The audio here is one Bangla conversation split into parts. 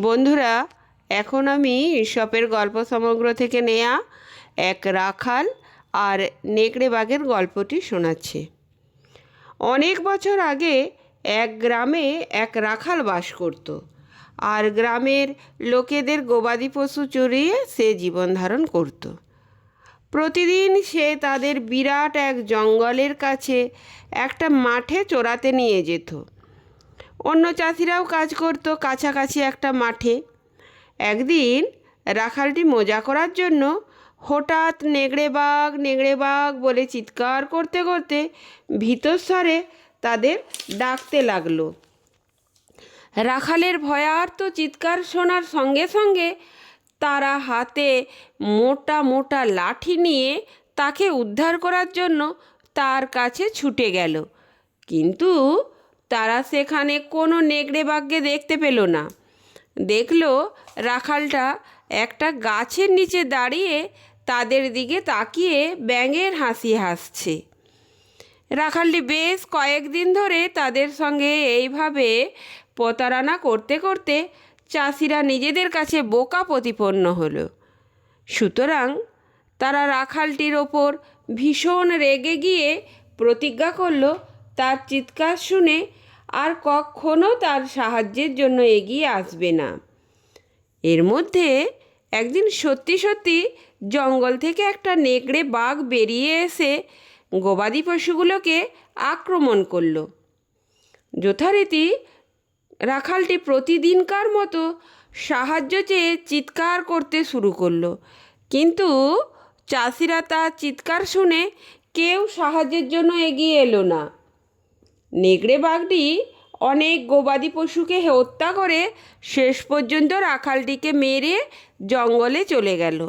বন্ধুরা, এখন আমি ঈশপের গল্প সমগ্র থেকে নেয়া এক রাখাল আর নেকড়ে বাঘের গল্পটি শোনাচ্ছি। অনেক বছর আগে এক গ্রামে এক রাখাল বাস করত, আর গ্রামের লোকেদের গবাদি পশু চড়িয়ে সে জীবন ধারণ করত। প্রতিদিন সে তাদের বিরাট এক জঙ্গলের কাছে একটা মাঠে চড়াতে নিয়ে যেত। অন্য চাষিরাও কাজ করত কাছাকাছি একটা মাঠে। একদিন রাখালটি মজা করার জন্য হঠাৎ নেগড়ে বাঘ বলে চিৎকার করতে করতে ভীতর স্বরে তাদের ডাকতে লাগলো। রাখালের ভয়ার্ত চিৎকার শোনার সঙ্গে সঙ্গে তারা হাতে মোটা মোটা লাঠি নিয়ে তাকে উদ্ধার করার জন্য তার কাছে ছুটে গেল। কিন্তু তারা সেখানে কোনো নেকড়ে বাঘকে দেখতে পেল না। দেখল রাখালটা একটা গাছের নিচে দাঁড়িয়ে তাদের দিকে তাকিয়ে ব্যাঙের হাসি হাসছে। রাখালটি বেশ কয়েকদিন ধরে তাদের সঙ্গে এইভাবে প্রতারণা করতে করতে চাষিরা নিজেদের কাছে বোকা প্রতিপন্ন হলো। সুতরাং তারা রাখালটির ওপর ভীষণ রেগে গিয়ে প্রতিজ্ঞা করলো তার চিৎকার শুনে আর কখনো তার সাহায্যের জন্য এগিয়ে আসবে না। এর মধ্যে একদিন সত্যি সত্যি জঙ্গল থেকে একটা নেকড়ে বাঘ বেরিয়ে এসে গবাদি পশুগুলোকে আক্রমণ করলো। যথারীতি রাখালটি প্রতিদিনকার মতো সাহায্য চেয়ে চিৎকার করতে শুরু করলো, কিন্তু চাষিরা তার চিৎকার শুনে কেউ সাহায্যের জন্য এগিয়ে এলো না। নেকড়ে বাঘটি অনেক গবাদি পশুকে হত্যা করে শেষ পর্যন্ত রাখালটিকে মেরে জঙ্গলে চলে গেল।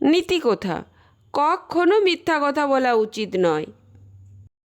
নীতি কথা, কখনো মিথ্যা কথা বলা উচিত নয়।